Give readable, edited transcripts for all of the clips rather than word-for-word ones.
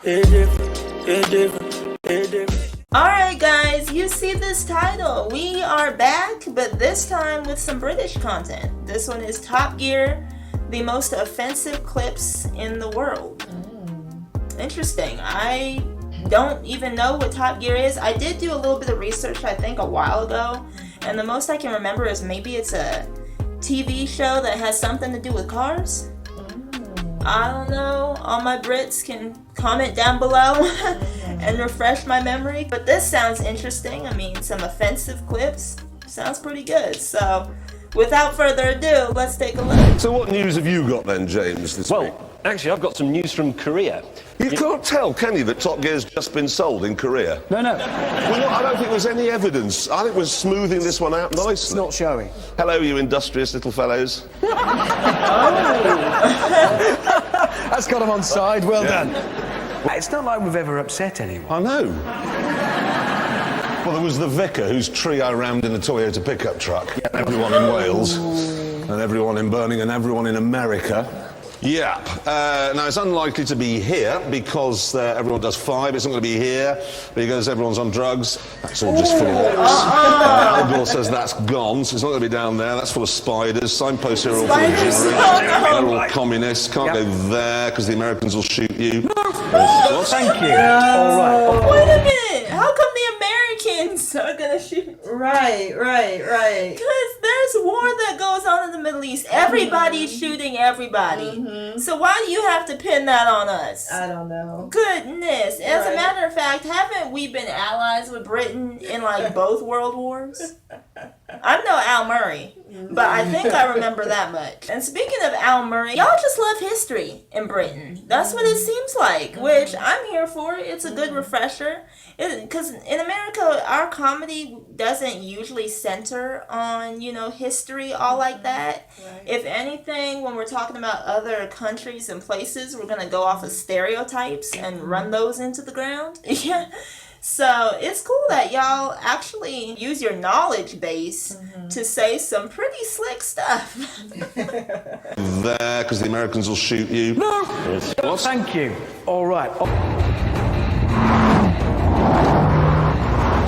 Alright guys, you see this title. We are back, but this time with some British content. This one is Top Gear, the most offensive clips in the world. Interesting. I don't even know what Top Gear is. I did do a little bit of research, I think, a while ago, and the most I can remember is maybe it's a TV show that has something to do with cars. I don't know. All my Brits can comment down below and refresh my memory. But this sounds interesting. I mean, some offensive clips. Sounds pretty good. So, without further ado, let's take a look. So what news have you got then, James, this week? Well, actually, I've got some news from Korea. You can't tell, can you, that Top Gear's just been sold in Korea? No. Well, I don't think there's any evidence. I think we're smoothing this one out nicely. It's not showing. Hello, you industrious little fellows. That's got him on side. Well done. It's not like we've ever upset anyone. I know. Well, there was the vicar whose tree I rammed in a Toyota pickup truck. Everyone in Wales, and everyone in Birmingham, and everyone in America. Yeah. Now, it's unlikely to be here because everyone does 5. It's not going to be here because everyone's on drugs. That's all just full of ops. Al Gore says that's gone, so it's not going to be down there. That's full of spiders. Signposts here are all full of gibberish. They're all communists. Can't go there because the Americans will shoot you. Thank you. All right. Wait a minute. How come the Americans are gonna shoot? Right. Because there's war that goes on in the Middle East. Everybody's shooting everybody. So why do you have to pin that on us? I don't know. Goodness. As a matter of fact, haven't we been allies with Britain in like both world wars? I'm no Al Murray, but I think I remember that much. And speaking of Al Murray, y'all just love history in Britain. That's what it seems like, which I'm here for. It's a good refresher. Because in America, our comedy doesn't usually center on, history all like that. Right. If anything, when we're talking about other countries and places, we're going to go off of stereotypes and run those into the ground. Yeah. So it's cool that y'all actually use your knowledge base to say some pretty slick stuff. There, because the Americans will shoot you. No. What? Thank you. All right.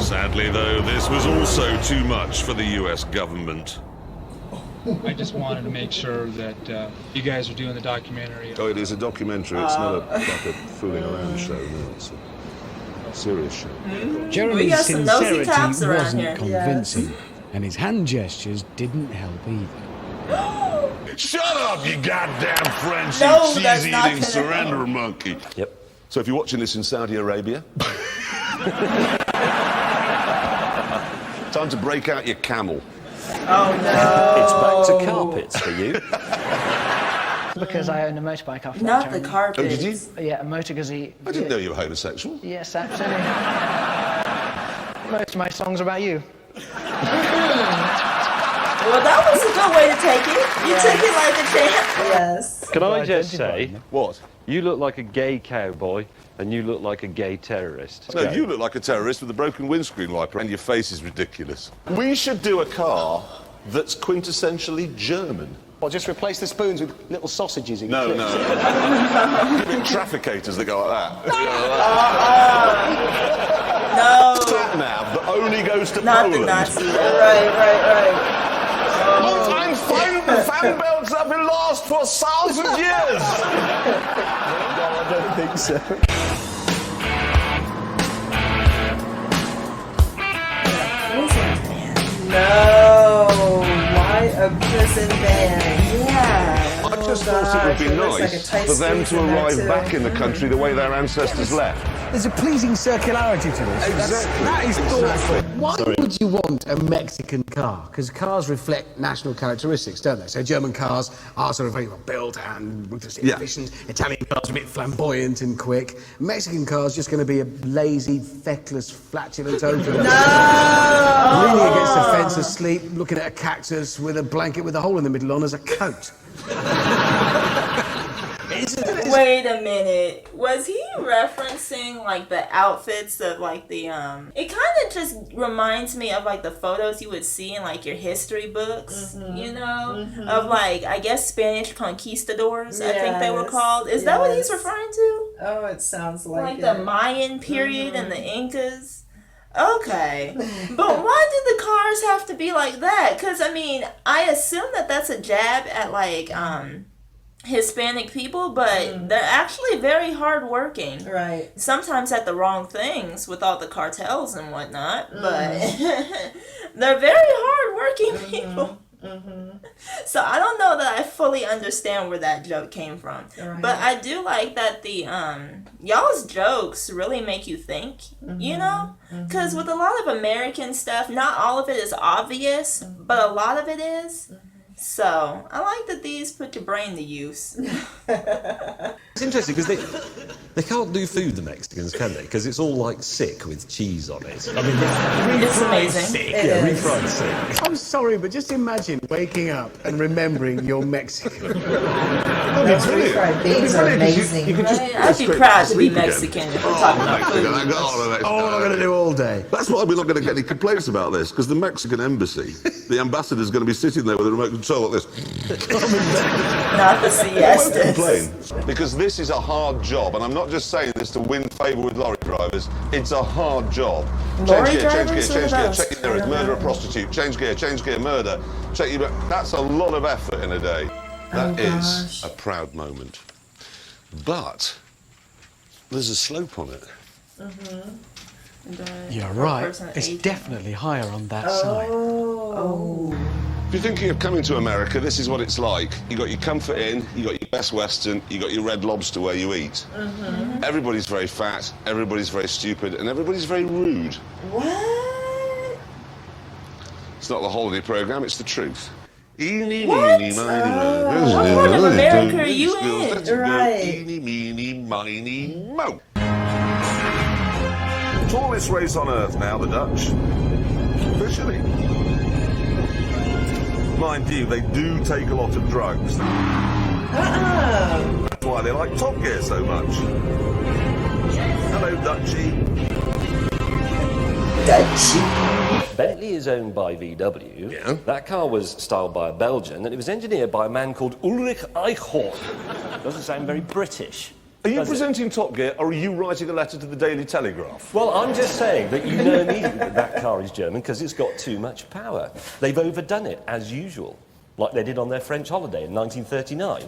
Sadly, though, this was also too much for the US government. I just wanted to make sure that you guys are doing the documentary. Oh, it is a documentary. It's not like a fooling around show. No, it's a serious show. We Jeremy's got some nosy sincerity cops around wasn't here. convincing, and his hand gestures didn't help either. Shut up, you goddamn French No, that's cheese not eating gonna surrender help. monkey. Yep. So if you're watching this in Saudi Arabia, time to break out your camel. Oh, no. It's back to carpets for you. Because I own a motorbike after Not that, the Jeremy. carpets. Oh, did you? Yeah, a motor gazette. I didn't know you were homosexual. Yes, absolutely. Most of my songs are about you. Well, that was a good way to take it. You took it like a champ. Yes. Can I just say, What? you look like a gay cowboy and you look like a gay terrorist. No, you look like a terrorist with a broken windscreen wiper and your face is ridiculous. We should do a car that's quintessentially German. Or just replace the spoons with little sausages in No, clips. no. Give it trafficators that go like that. No. Sat nav that only goes to Not Poland. the Nazi. Right. Long-time fan belts that will last for 1,000 years. No, I don't think so. No. Why a prison van? Yeah. I just thought it would be looks like a nice tight for them squeeze to in there, arrive too. back in the country the way their ancestors left. There's a pleasing circularity to this. Exactly. That is thoughtful. Why would you want a Mexican car? Because cars reflect national characteristics, don't they? So German cars are sort of very well built and ruthlessly efficient. Italian cars are a bit flamboyant and quick. Mexican cars just going to be a lazy, feckless, flatulent ogre. Leaning against a fence asleep, looking at a cactus with a blanket with a hole in the middle on as a coat. Wait a minute. Was he referencing like the outfits of like the It kind of just reminds me of like the photos you would see in like your history books, you know, of like I guess Spanish conquistadors. I think they were called. Is that what he's referring to? Oh, it sounds like the Mayan period and the Incas. Okay, but why did the cars have to be like that? Because I mean, I assume that that's a jab at like Hispanic people, but they're actually very hardworking. Right. Sometimes at the wrong things with all the cartels and whatnot, but they're very hardworking people. So I don't know that I fully understand where that joke came from, but I do like that the y'all's jokes really make you think, you know, because with a lot of American stuff, not all of it is obvious, but a lot of it is. So I like that these put your brain to use. It's interesting because they can't do food, the Mexicans, can they? Because it's all like sick with cheese on it. I mean, It's amazing. sick. Yeah, refried sick. I'm sorry, but just imagine waking up and remembering you're Mexican. Fried beans are amazing. I'd be proud to be Mexican if we're talking about food. Oh, what am I going to do all day? That's why we're not going to get any complaints about this, because the Mexican embassy, the ambassador's going to be sitting there with a remote control like this. Not the siestas. Complain, because this is a hard job, and I'm not just saying this to win favour with lorry drivers. It's a hard job. Lorry Change gear, drivers change gear, are the check your mirrors, murder a prostitute, change gear, murder. Check your. That's a lot of effort in a day. That is a proud moment. But there's a slope on it. You're right. It's definitely higher on that side. If you're thinking of coming to America, this is what it's like. You got your Comfort Inn, you got your Best Western, you got your Red Lobster where you eat. Everybody's very fat, everybody's very stupid, and everybody's very rude. What? It's not the holiday program, it's the truth. What part of America are you in? Right. Eeny, meeny, miny, mo. Tallest race on earth now, the Dutch. Officially. Mind you, they do take a lot of drugs. That's why they like Top Gear so much. Hello, Dutchie. Bentley is owned by VW. Yeah. That car was styled by a Belgian, and it was engineered by a man called Ulrich Eichhorn. Doesn't sound very British. Are you presenting Top Gear, or are you writing a letter to the Daily Telegraph? Well, I'm just saying that you know immediately that that car is German because it's got too much power. They've overdone it, as usual, like they did on their French holiday in 1939.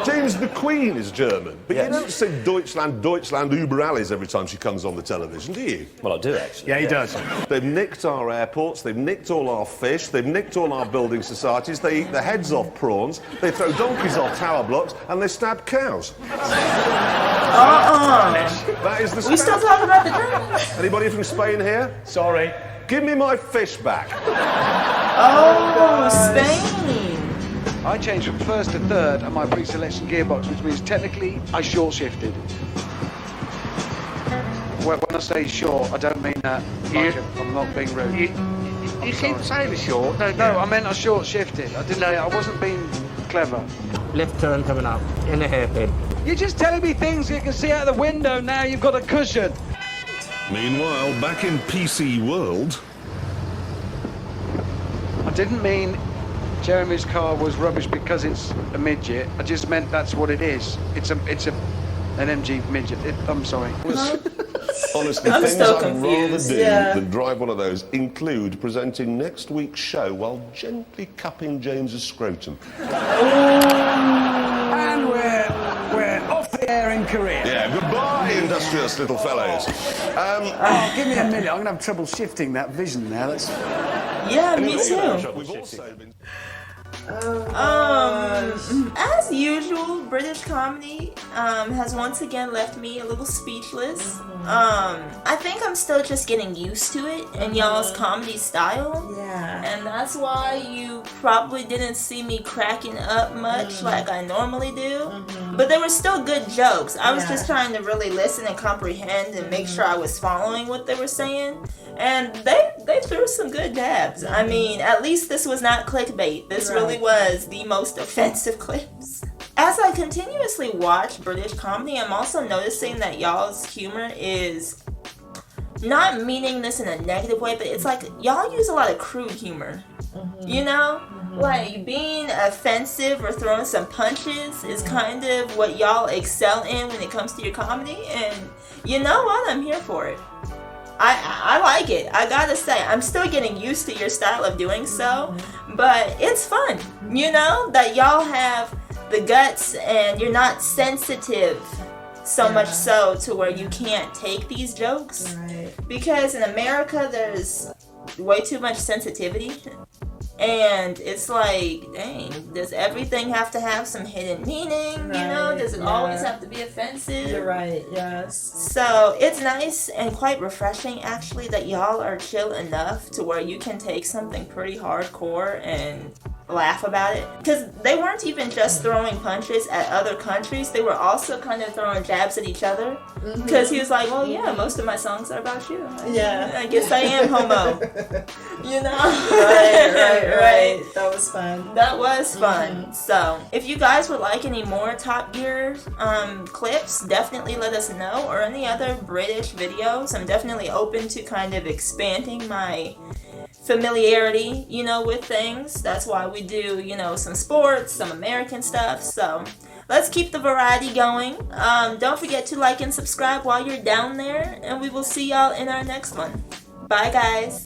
James, the Queen is German, but you don't say Deutschland, Deutschland, über alles every time she comes on the television, do you? Well, I do, actually. Yeah, he does. They've nicked our airports, they've nicked all our fish, they've nicked all our building societies, they eat the heads off prawns, they throw donkeys off tower blocks, and they stab cows. That is the We still talking about the Germans? Anybody from Spain here? Sorry. Give me my fish back. Oh, Spain. I changed from first to third on my pre-selection gearbox, which means technically I short shifted. When I say short, I don't mean that. I'm not being rude. You keep saying short, don't you? No, I meant I short shifted. I didn't. I wasn't being clever. Left turn coming up in a hairpin. You're just telling me things you can see out the window now. You've got a cushion. Meanwhile, back in PC world... I didn't mean Jeremy's car was rubbish because it's a midget. I just meant that's what it is. It's an MG midget. I'm sorry. Honestly, I'm things still I'd rather confused. do Yeah. than drive one of those include presenting next week's show while gently cupping James's scrotum. And we're off the air in Korea. Yeah, goodbye, industrious little fellows. Give me a minute. I'm going to have trouble shifting that vision now. That's... Yeah, me too. We've also been... As usual, British comedy has once again left me a little speechless. I think I'm still just getting used to it and y'all's comedy style. Yeah. And that's why you probably didn't see me cracking up much like I normally do. But they were still good jokes. I was just trying to really listen and comprehend and make sure I was following what they were saying. And they threw some good jabs. I mean, at least this was not clickbait. This really was the most offensive clips as I continuously watch British comedy, I'm also noticing that y'all's humor is not meaning this in a negative way, but it's like y'all use a lot of crude humor. You know? Like being offensive or throwing some punches is kind of what y'all excel in when it comes to your comedy, and you know what? I'm here for it. I like it. I gotta say, I'm still getting used to your style of doing so, but it's fun. You know, that y'all have the guts and you're not sensitive so much so to where you can't take these jokes. Right. Because in America, there's way too much sensitivity. And it's like, dang, does everything have to have some hidden meaning? You know, does it always have to be offensive? You're right, yes. So it's nice and quite refreshing, actually, that y'all are chill enough to where you can take something pretty hardcore and laugh about it. Because they weren't even just throwing punches at other countries, they were also kind of throwing jabs at each other. Because he was like, well, yeah, most of my songs are about you. I guess I am homo. You know? Right. That was fun. That was fun. So, if you guys would like any more Top Gear clips, definitely let us know. Or any other British videos. I'm definitely open to kind of expanding my familiarity, you know, with things. That's why we do, you know, some sports, some American stuff. So, let's keep the variety going. Don't forget to like and subscribe while you're down there. And we will see y'all in our next one. Bye, guys.